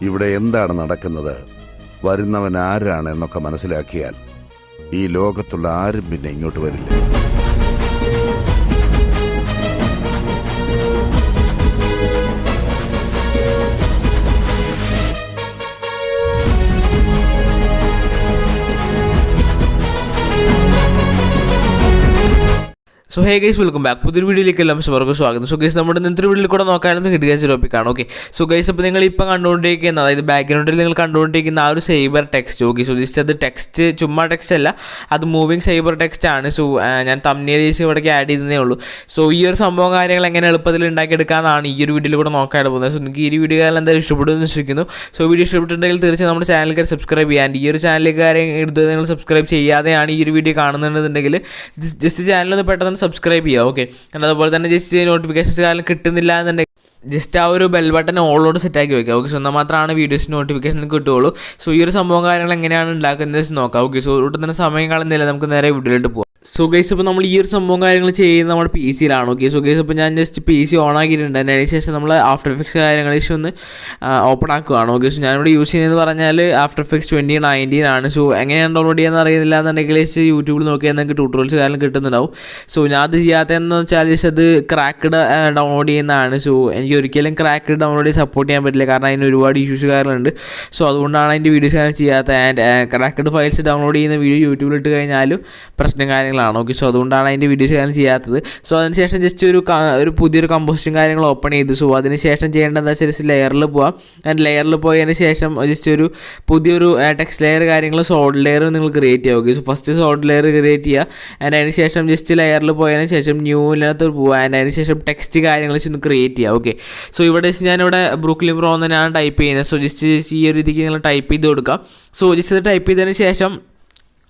ഇവിടെ എന്താണ് നടക്കുന്നത്, വരുന്നവൻ ആരാണ് എന്നൊക്കെ മനസ്സിലാക്കിയാൽ ഈ ലോകത്തുള്ള ആരും പിന്നെ ഇങ്ങോട്ട് വരില്ല. So hey guys, welcome back. പുതിയൊരു വീഡിയോയിലേക്ക് എല്ലാം എല്ലാവർക്കും സ്വാഗതം. സോ ഗൈസ്, നമ്മുടെ ഇന്നത്തെ വീഡിയോയിൽ കൂടെ നോക്കാനും കിട്ടുക ടോപ്പിക്കാണ്. ഓക്കെ, സോ ഗൈസ്, അപ്പോൾ നിങ്ങൾ ഇപ്പം കണ്ടുകൊണ്ടിരിക്കുന്ന, അതായത് ബാക്ക്ഗ്രൗണ്ടിൽ നിങ്ങൾ കണ്ടുകൊണ്ടിരിക്കുന്ന ആ ഒരു cyber text. Okay, so just അത് ടെക്സ്റ്റ് ചുമ്മാ ടെക്സ്റ്റ് അല്ല, അത് മൂവിങ് സൈബർ ടെക്സ്റ്റ് ആണ്. സോ ഞാൻ തംബ്നെയിൽസ് ഇവിടേക്ക് ആഡ് ചെയ്തേ ഉള്ളൂ. സോ ഈ ഒരു സംഭവം കാര്യങ്ങൾ എങ്ങനെ എളുപ്പത്തിൽ ഉണ്ടാക്കിയെടുക്കാമെന്നാണ് ഈ ഒരു വീഡിയോയിൽ കൂടെ നോക്കാനായിട്ട് പോകുന്നത്. സോ നിങ്ങൾക്ക് ഈ വീഡിയോ കാര്യം എന്തായാലും ഇഷ്ടപ്പെടുമെന്ന് വിശ്വസിക്കുന്നു. സോ വീഡിയോ ഇഷ്ടപ്പെട്ടിട്ടുണ്ടെങ്കിൽ തീർച്ചയായും നമ്മുടെ ചാനലിലേക്ക് സബ്സ്ക്രൈബ് ചെയ്യാൻ, ഈ ഒരു ചാനലിലേക്ക് കാര്യം എടുത്ത് നിങ്ങൾ സബ്സ്ക്രൈബ് ചെയ്യാതെയാണ് ഈ ഒരു വീഡിയോ കാണുന്നുണ്ടെന്നുണ്ടെങ്കിൽ ജസ്റ്റ് ചാനലൊന്ന് പെട്ടെന്ന് സബ്സ്ക്രൈബ് ചെയ്യുക. ഓക്കെ, അതുപോലെ തന്നെ ജസ്റ്റ് നോട്ടിഫിക്കേഷൻസ് കാര്യം കിട്ടുന്നില്ല എന്നുണ്ടെങ്കിൽ ജസ്റ്റ് ആ ഒരു ബെൽ ബട്ടൺ ഓളോട് സെറ്റാക്കി വയ്ക്കുക. ഓക്കെ, സോ എന്നാൽ മാത്രമാണ് വീഡിയോസ് നോട്ടിഫിക്കേഷൻ കിട്ടുകയുള്ളൂ. സോ ഈ ഒരു സംഭവം കാര്യങ്ങൾ എങ്ങനെയാണ് ഉണ്ടാക്കുന്നത് നോക്കാം. ഓക്കെ, സോ ഒട്ടും തന്നെ സമയം കളയുന്നില്ല, നമുക്ക് നേരെ വീഡിയോയിലോട്ട് പോകാം. സോ ഗൈസ്, ഇപ്പോൾ നമ്മൾ ഈ ഒരു സംഭവം കാര്യങ്ങൾ ചെയ്യുന്നത് നമ്മുടെ പി സിയിലാണ്. ഓക്കെ, സോ ഗൈസ്, ഇപ്പോൾ ഞാൻ ജസ്റ്റ് പി സി ഓൺ ആക്കിയിട്ടുണ്ട്. അതിന് ശേഷം നമ്മൾ ആഫ്റ്റർ എഫക്ട്സ് കാര്യങ്ങൾ ഒന്ന് ഓപ്പൺ ആക്കുകയാണ്. ഓക്കെ, സോ ഞാനിവിടെ യൂസ് ചെയ്യുന്നത് പറഞ്ഞാൽ ആഫ്റ്റർ എഫക്ട്സ് 2019 ആണ്. സോ എങ്ങനെയാണ് ഡൗൺലോഡ് ചെയ്യാന്ന് അറിയുന്നില്ല എന്നുണ്ടെങ്കിൽ യൂട്യൂബിൽ നോക്കിയാൽ നിങ്ങൾക്ക് ട്യൂട്ടോറിയൽസ് കാര്യം കിട്ടുന്നുണ്ടാവും. സോ ഞാൻ അത് ചെയ്യാത്തതെന്ന് വെച്ചാൽ അത് ക്രാക്ക്ഡ് ഡൗൺലോഡ് ചെയ്യുന്നതാണ്. സോ എനിക്ക് ഒരിക്കലും ക്രാക്ക്ഡ് ഡൗൺലോഡ് ചെയ്ത് സപ്പോർട്ട് ചെയ്യാൻ പറ്റില്ല, കാരണം അതിന് ഒരുപാട് ഇഷ്യൂസ് കാര്യങ്ങളുണ്ട്. സോ അതുകൊണ്ടാണ് അതിൻ്റെ വീഡിയോസ് കാര്യം ചെയ്യാത്തത്. ആൻഡ് ക്രാക്ക്ഡ് ഫയൽസ് ഡൗൺലോഡ് ചെയ്യുന്ന വീഡിയോ യൂട്യൂബിൽ ഇട്ട് കഴിഞ്ഞാലും പ്രശ്നം കാര്യങ്ങളാണ്. ഓക്കെ, സോ അതുകൊണ്ടാണ് അതിൻ്റെ വീഡിയോസ് ഞാൻ ചെയ്യാത്തത്. സോ അതിനുശേഷം ജസ്റ്റ് ഒരു പുതിയൊരു കമ്പോസിഷൻ കാര്യങ്ങൾ ഓപ്പൺ ചെയ്തു. സോ അതിനുശേഷം ചെയ്യേണ്ടത് എന്താ വെച്ചാൽ ജസ്റ്റ് ലെയറിൽ പോവാം. ആൻഡ് ലെയറിൽ പോയതിന് ശേഷം ജസ്റ്റ് ഒരു പുതിയൊരു ടെക്സ്റ്റ് ലെയർ കാര്യങ്ങൾ സോൾഡ് ലെയർ നിങ്ങൾ ക്രിയേറ്റ് ചെയ്യുക. Okay, so first sold layer create ചെയ്യുക. ആൻഡ് അതിന് ശേഷം ജസ്റ്റ് ലെയറിൽ പോയതിന് ശേഷം ന്യൂവിനകത്ത് പോവുക. ആൻഡ് അതിന് ശേഷം ടെക്സ്റ്റ് കാര്യങ്ങൾ ഒന്ന് ക്രിയേറ്റ് ചെയ്യുക. ഓക്കെ, സോ ഇവിടെ ഞാനിവിടെ ബ്രൂക്ലിൻ പ്രോ തന്നെയാണ് ടൈപ്പ് ചെയ്യുന്നത്. സോ ജസ്റ്റ് ഈ ഒരു രീതിക്ക് നിങ്ങൾ ടൈപ്പ് ചെയ്ത് കൊടുക്കുക. സോ ജസ്റ്റ് ഇത് ടൈപ്പ് ചെയ്തതിന് ശേഷം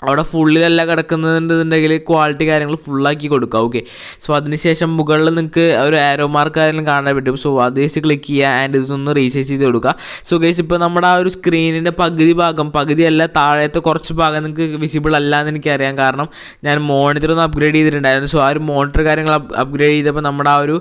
അവിടെ ഫുള്ളിലല്ല കിടക്കുന്നുണ്ടെന്നുണ്ടെങ്കിൽ ക്വാളിറ്റി കാര്യങ്ങൾ ഫുള്ളാക്കി കൊടുക്കുക. ഓക്കെ, സോ അതിനുശേഷം മുകളിൽ നിങ്ങൾക്ക് ഒരു ആരോ മാർക്ക് കാര്യങ്ങളും കാണാൻ പറ്റും. സോ അത് ജസ്റ്റ് ക്ലിക്ക് ചെയ്യുക. ആൻഡ് ഇതൊന്ന് റീസൈസ് ചെയ്ത് കൊടുക്കുക. സോ ഗൈസ്, ഇപ്പോൾ നമ്മുടെ ആ ഒരു സ്ക്രീനിൻ്റെ പകുതിയല്ല താഴത്തെ കുറച്ച് ഭാഗം നിങ്ങൾക്ക് വിസിബിൾ അല്ല എന്ന് എനിക്കറിയാം, കാരണം ഞാൻ മോണിറ്റർ ഒന്ന് അപ്ഗ്രേഡ് ചെയ്തിട്ടുണ്ടായിരുന്നു. സോ ആ ഒരു മോണിറ്റർ കാര്യങ്ങൾ അപ്ഗ്രേഡ് ചെയ്തപ്പോൾ നമ്മുടെ ആ ഒരു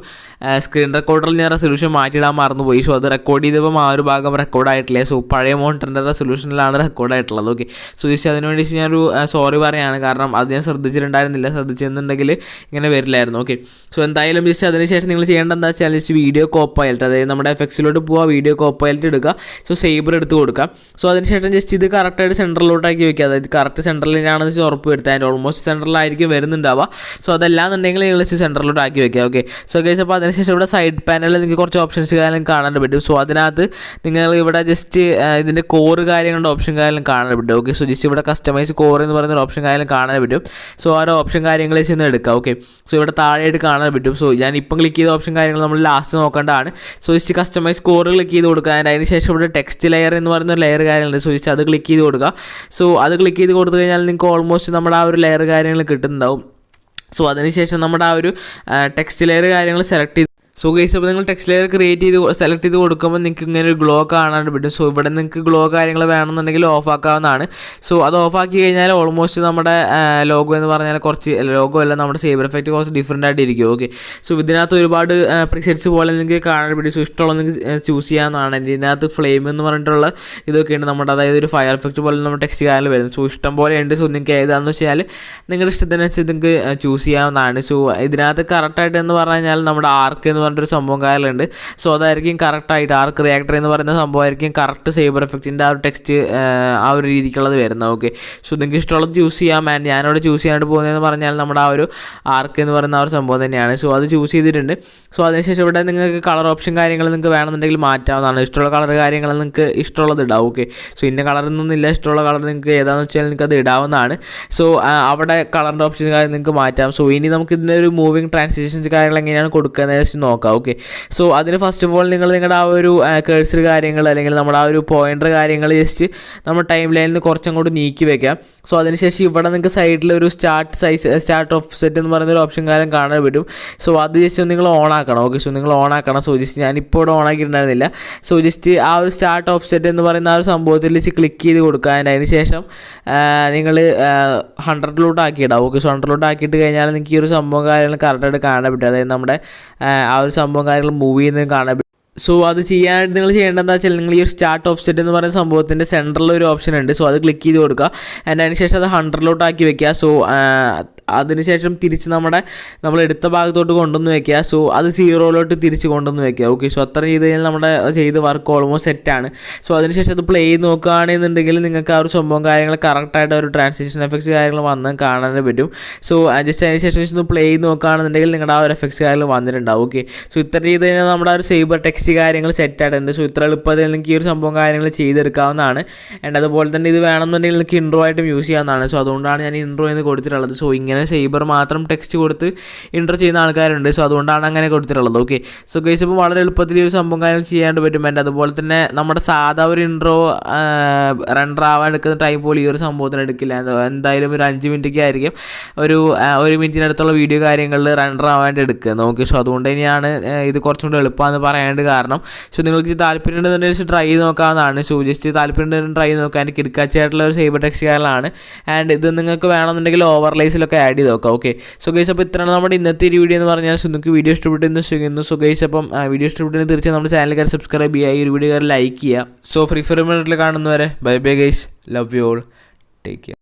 സ്ക്രീൻ റെക്കോർഡറിൽ ഞാൻ റെസൊല്യൂഷൻ മാറ്റിയിടാൻ മറന്നുപോയി. സോ അത് റെക്കോർഡ് ചെയ്തപ്പോൾ ആ ഒരു ഭാഗം റെക്കോർഡായിട്ടില്ല. സോ പഴയ മോണിറ്ററിൻ്റെ റെസൊല്യൂഷനിലാണ് റെക്കോർഡായിട്ടുള്ളത്. ഓക്കെ, സോ ജസ്റ്റ് അതിനുവേണ്ടി ഞാനൊരു സോറി പറയാണ്, കാരണം അത് ഞാൻ ശ്രദ്ധിച്ചിട്ടുണ്ടെങ്കിൽ ഇങ്ങനെ വരില്ലായിരുന്നു. ഓക്കെ, സോ എന്തായാലും ജസ്റ്റ് അതിനുശേഷം നിങ്ങൾ ചെയ്യേണ്ടത് എന്താ വെച്ചാൽ ജസ്റ്റ് വീഡിയോ കോപ്പൈലറ്റ്, അതായത് നമ്മുടെ എഫക്സിലോട്ട് പോവുക, വീഡിയോ കോപ്പൈലറ്റ് എടുക്കുക. സോ സേബർ എടുത്ത് കൊടുക്കുക. സോ അതിനുശേഷം ജസ്റ്റ് ഇത് കറക്റ്റായിട്ട് സെൻറ്ററിലോട്ടാക്കി വയ്ക്കുക, അതായത് കറക്റ്റ് സെൻറ്ററിലാണെന്ന് വെച്ചാൽ ഉറപ്പ് വരുത്തുക. അതിൻ്റെ ഓൾമോസ്റ്റ് സെൻറ്ററിലായിരിക്കും വരുന്നുണ്ടാവുക. സോ അതല്ലാന്നുണ്ടെങ്കിൽ നിങ്ങൾ ജസ്റ്റ് സെൻറ്ററിലോട്ട് ആക്കി വയ്ക്കുക. ഓക്കെ, സോ ഗൈസ്, അപ്പോൾ അതിനുശേഷം ഇവിടെ സൈഡ് പാനലിൽ നിങ്ങൾക്ക് കുറച്ച് ഓപ്ഷൻസ് കാര്യം കാണാൻ പറ്റും. സോ അതിനകത്ത് നിങ്ങൾ ഇവിടെ ജസ്റ്റ് ഇതിൻ്റെ കോർ കാര്യങ്ങളുടെ ഓപ്ഷൻ കാര്യം കാണാൻ പറ്റും. ഓക്കെ, സോ ജസ്റ്റ് ഇവിടെ കസ്റ്റമൈസ് കോർ എന്ന് പറയുന്ന ഓപ്ഷൻ കാര്യം കാണാൻ പറ്റും. സോ ആ ഒരു ഓപ്ഷൻ കാര്യങ്ങൾ ചെന്ന് എടുക്കുക. ഓക്കെ, സോ ഇവിടെ താഴെയായിട്ട് കാണാൻ പറ്റും. സോ ഞാൻ ഇപ്പം ക്ലിക്ക് ചെയ്ത ഓപ്ഷൻ കാര്യങ്ങൾ നമ്മൾ ലാസ്റ്റ് നോക്കേണ്ടതാണ്. So just customise core click ചെയ്ത് കൊടുക്കുക. അതിന് ശേഷം ഇവിടെ ടെക്സ്റ്റ് ലെയർ എന്ന് പറയുന്ന ലെയർ കാര്യങ്ങളുണ്ട്. സോ ജസ്റ്റ് അത് ക്ലിക്ക് ചെയ്ത് കൊടുക്കുക. സോ അത് ക്ലിക്ക് ചെയ്ത് കൊടുത്തു കഴിഞ്ഞാൽ നിങ്ങൾക്ക് ഓൾമോസ്റ്റ് നമ്മുടെ ആ ഒരു ലെയർ കാര്യങ്ങൾ കിട്ടുന്നുണ്ടാവും. സോ അതിനുശേഷം നമ്മുടെ ആ ഒരു ടെക്സ്റ്റ് ലെയർ കാര്യങ്ങൾ സെലക്ട് ചെയ്ത് സോ ഗൈസ്, അപ്പോൾ നിങ്ങൾ ടെക്സ്റ്റ് ലെയർ സെലക്ട് ചെയ്ത് കൊടുക്കുമ്പോൾ നിങ്ങൾക്ക് ഇങ്ങനെ ഒരു ഗ്ലോ കാണാൻ പറ്റും. സോ ഇവിടെ നിങ്ങൾക്ക് ഗ്ലോ കാര്യങ്ങൾ വേണമെന്നുണ്ടെങ്കിൽ ഓഫ് ആക്കാവുന്നതാണ്. സോ അത് ഓഫാക്കി കഴിഞ്ഞാൽ ഓൾമോസ്റ്റ് നമ്മുടെ ലോഗോ എന്ന് പറഞ്ഞാൽ കുറച്ച് ലോഗോ അല്ല, നമ്മുടെ സേബർ എഫക്റ്റ് കുറച്ച് ഡിഫറെൻ്റ് ആയിട്ടിരിക്കും. ഓക്കെ, സോ ഇതിനകത്ത് ഒരുപാട് പ്രിസെറ്റ്സ് പോലെ നിങ്ങൾക്ക് കാണാൻ പറ്റും. സോ ഇഷ്ടമുള്ള നിങ്ങൾക്ക് ചൂസ് ചെയ്യാവുന്നതാണ്. ഇതിനകത്ത് ഫ്ലെയിം എന്ന് പറഞ്ഞിട്ടുള്ള ഇതൊക്കെയുണ്ട് നമ്മുടെ, അതായത് ഒരു ഫയർ എഫക്റ്റ് പോലെ നമ്മുടെ ടെക്സ്റ്റ് കാര്യങ്ങൾ വരുന്നത്. സോ ഇഷ്ടം പോലെ ഉണ്ട്. സോ നിങ്ങൾക്ക് ഏതാണെന്ന് വെച്ചാൽ നിങ്ങളുടെ ഇഷ്ടത്തിനനുസരിച്ച് നിങ്ങൾക്ക് ചൂസ് ചെയ്യാവുന്നതാണ്. സോ ഇതിനകത്ത് കറക്റ്റായിട്ട് എന്ന് പറഞ്ഞു കഴിഞ്ഞാൽ നമ്മുടെ ആർക്ക് എന്ന് പറഞ്ഞൊരു സംഭവം കാര്യങ്ങളുണ്ട്. സോ അതായിരിക്കും കറക്റ്റായിട്ട് ആർക്ക് റിയാക്ടർ എന്ന് പറയുന്ന സംഭവമായിരിക്കും കറക്റ്റ് സേബർ എഫക്റ്റിൻ്റെ ആ ഒരു ടെക്സ്റ്റ് ആ ഒരു രീതിക്കുള്ളത് വരുന്നത്. ഓക്കെ, സോ നിങ്ങൾക്ക് ഇഷ്ടമുള്ളത് ചൂസ് ചെയ്യാം. ആൻഡ് ഞാനിവിടെ ചൂസ് ചെയ്യാണ്ട് പോകുന്നതെന്ന് പറഞ്ഞാൽ നമ്മുടെ ആ ഒരു ആർക്ക് എന്ന് പറയുന്ന ആ ഒരു സംഭവം തന്നെയാണ്. സോ അത് ചൂസ് ചെയ്തിട്ടുണ്ട്. സോ അതിനുശേഷം ഇവിടെ നിങ്ങൾക്ക് കളർ ഓപ്ഷൻ കാര്യങ്ങൾ നിങ്ങൾക്ക് വേണമെന്നുണ്ടെങ്കിൽ മാറ്റാവുന്നതാണ്. ഇഷ്ടമുള്ള കളർ കാര്യങ്ങൾ നിങ്ങൾക്ക് ഇഷ്ടമുള്ളത് ഇടാം. ഓക്കെ, സോ ഇന്ന കളറൊന്നുമില്ല, ഇഷ്ടമുള്ള കളർ നിങ്ങൾക്ക് ഏതാണെന്ന് വെച്ചാൽ നിങ്ങൾക്ക് അത് ഇടാവുന്നതാണ്. സോ അവിടെ കളറിൻ്റെ ഓപ്ഷൻ കാര്യം നിങ്ങൾക്ക് മാറ്റാം. സോ ഇനി നമുക്ക് ഇതിൻ്റെ ഒരു മൂവിങ് ട്രാൻസിഷൻസ് കാര്യങ്ങൾ എങ്ങനെയാണ് കൊടുക്കുന്നത് വെച്ച് നോക്കാം. ഓക്കെ, സോ അതിന് ഫസ്റ്റ് ഓഫ് ഓൾ നിങ്ങളുടെ ആ ഒരു കേഴ്സർ കാര്യങ്ങൾ അല്ലെങ്കിൽ നമ്മുടെ ആ ഒരു പോയിൻ്റർ കാര്യങ്ങൾ ജസ്റ്റ് നമ്മൾ ടൈം ലൈനിൽ നിന്ന് കുറച്ചങ്ങോട്ട് നീക്കി വെക്കാം. സോ അതിനുശേഷം ഇവിടെ നിങ്ങൾക്ക് സൈഡിൽ ഒരു സ്റ്റാർട്ട് ഓഫ് സെറ്റ് എന്ന് പറയുന്ന ഒരു ഓപ്ഷൻ കാര്യം കാണാൻ പറ്റും. സോ അത് ജസ്റ്റ് നിങ്ങൾ ഓൺ ആക്കണം. ഓക്കെ, സോ നിങ്ങൾ ഓൺ ആക്കണം. സോ ജസ്റ്റ് ഞാനിപ്പോൾ ഇവിടെ ഓൺ ആക്കിയിട്ടുണ്ടായിരുന്നില്ല. സോ ജസ്റ്റ് ആ ഒരു സ്റ്റാർട്ട് ഓഫ് സെറ്റ് എന്ന് പറയുന്ന ആ ഒരു സംഭവത്തിൽ ജസ്റ്റ് ക്ലിക്ക് ചെയ്ത് കൊടുക്കുക. അതിന് ശേഷം നിങ്ങൾ 100 ആക്കിയിടാം. ഓക്കെ, സോ 100 ആക്കിയിട്ട് കഴിഞ്ഞാൽ നിങ്ങൾക്ക് ഈ ഒരു സംഭവം കാര്യങ്ങൾ കറക്റ്റായിട്ട് കാണാൻ പറ്റും. അതായത് നമ്മുടെ ആ ഒരു സംഭവം കാര്യങ്ങൾ മൂവ് ചെയ്യുന്നത് കാണാൻ പറ്റും. സോ അത് ചെയ്യാനായിട്ട് നിങ്ങൾ ചെയ്യേണ്ടതെന്ന് വെച്ചാൽ നിങ്ങൾ ഈ ഒരു സ്റ്റാർട്ട് ഓഫ്സെറ്റ് എന്ന് പറയുന്ന സംഭവത്തിൻ്റെ സെൻറ്ററിൽ ഒരു ഓപ്ഷൻ ഉണ്ട്. സോ അത് ക്ലിക്ക് ചെയ്ത് കൊടുക്കുക. അതിനുശേഷം അത് 100 ആക്കി വെക്കുക. സോ അതിനുശേഷം തിരിച്ച് നമ്മൾ എടുത്ത ഭാഗത്തോട്ട് കൊണ്ടുവന്ന് വെക്കുക. സോ അത് 0 തിരിച്ച് കൊണ്ടുവന്ന് വെക്കുക. ഓക്കെ, സോ അത്ര ചെയ്ത് കഴിഞ്ഞാൽ നമ്മുടെ ചെയ്ത് വർക്ക് ഓൾമോസ്റ്റ് സെറ്റാണ്. സോ അതിനുശേഷം അത് പ്ലേ ചെയ്ത് നോക്കുകയാണെന്നുണ്ടെങ്കിൽ നിങ്ങൾക്ക് ആ ഒരു സംഭവം കാര്യങ്ങൾ കറക്റ്റായിട്ട് ഒരു ട്രാൻസിഷൻ എഫക്ട്സ് കാര്യങ്ങൾ വന്ന് കാണാൻ പറ്റും. സോ ജസ്റ്റ് അതിന് ശേഷം ഒന്ന് പ്ലേ ചെയ്ത് നോക്കുകയാണെന്നുണ്ടെങ്കിൽ നിങ്ങളുടെ ആ ഒരു എഫക്ട്സ് കാര്യങ്ങൾ വന്നിട്ടുണ്ടാവും. ഓക്കെ, സോ ഇത്ര ചെയ്ത് കഴിഞ്ഞാൽ നമ്മുടെ ആ ഒരു സൈബർ ടെക്സ്റ്റ് കാര്യങ്ങൾ സെറ്റായിട്ടുണ്ട്. സോ ഇത്ര എളുപ്പത്തിൽ നിങ്ങൾക്ക് ഈ ഒരു സംഭവം കാര്യങ്ങൾ ചെയ്തെടുക്കാവുന്നതാണ്. ആൻഡ് അതുപോലെ തന്നെ ഇത് വേണമെന്നുണ്ടെങ്കിൽ നിങ്ങൾക്ക് ഇൻട്രോ ആയിട്ടും യൂസ് ചെയ്യാവുന്നതാണ്. സോ അതുകൊണ്ടാണ് ഞാൻ ഇൻട്രോ എന്ന് കൊടുത്തിട്ടുള്ളത്. സോ ഇങ്ങനെ സൈബർ മാത്രം ടെക്സ്റ്റ് കൊടുത്ത് ഇൻട്രോ ചെയ്യുന്ന ആൾക്കാരുണ്ട്. സോ അതുകൊണ്ടാണ് അങ്ങനെ കൊടുത്തിട്ടുള്ളത്. ഓക്കെ, സോ ഗൈസ് ഇപ്പോൾ വളരെ എളുപ്പത്തിൽ ഈ ഒരു സംഭവം കാര്യങ്ങൾ ചെയ്യാണ്ട് പറ്റും. ആൻഡ് അതുപോലെ തന്നെ നമ്മുടെ സാധാ ഒരു ഇൻട്രോ റണ്ടർ ആവാൻ എടുക്കുന്ന ടൈം പോലും ഈ ഒരു സംഭവത്തിന് എടുക്കില്ല. എന്തായാലും ഒരു 5 മിനിറ്റൊക്കെ ആയിരിക്കും ഒരു മിനിറ്റിനടുത്തുള്ള വീഡിയോ കാര്യങ്ങളിൽ റണ്ടർ ആവാണ്ട് എടുക്കുക. ഓക്കെ, സോ അതുകൊണ്ട് തന്നെയാണ് ഇത് കുറച്ചും കൂടി എളുപ്പമെന്ന് പറയാണ്ട് കാരണം. സോ നിങ്ങൾക്ക് താല്പര്യം ഉണ്ടെന്നുണ്ടെങ്കിൽ ട്രൈ ചെയ്ത് നോക്കാവുന്നതാണ്. സോ ജസ്റ്റ് താല്പര്യം ഉണ്ടെങ്കിൽ ട്രൈ ചെയ്ത് നോക്കാം. എനിക്ക് കിടക്കാച്ചായിട്ടുള്ള ഒരു സൈബർ ടെക്സ്റ്റ് കാര്യങ്ങളാണ്. ആൻഡ് ഇത് നിങ്ങൾക്ക് വേണമെന്നുണ്ടെങ്കിൽ ഓവർലൈസിലൊക്കെ ആഡ് ചെയ്ത് നോക്കാം. ഓക്കെ, സോ ഗൈസ് അപ്പോൾ ഇത്രയാണ് നമ്മുടെ ഇന്നത്തെ ഒരു വീഡിയോ എന്ന് പറഞ്ഞാൽ. സോ നിങ്ങൾക്ക് വീഡിയോ ഇഷ്ടപ്പെട്ടെന്ന് ചെയ്യുന്നു. സോ ഗൈസ് അപ്പം വീഡിയോ ഇഷ്ടപ്പെട്ടെന്ന് തീർച്ചയായും നമ്മുടെ ചാനൽ കയറി സബ്സ്ക്രൈബ് ചെയ്യുക, ഈ ഒരു വീഡിയോ കയറി ലൈക്ക് ചെയ്യുക. സോ ഫ്രീ ഫയർ മിനിറ്റിൽ കാണുന്നവരെ bye bye guys, love you all, take care.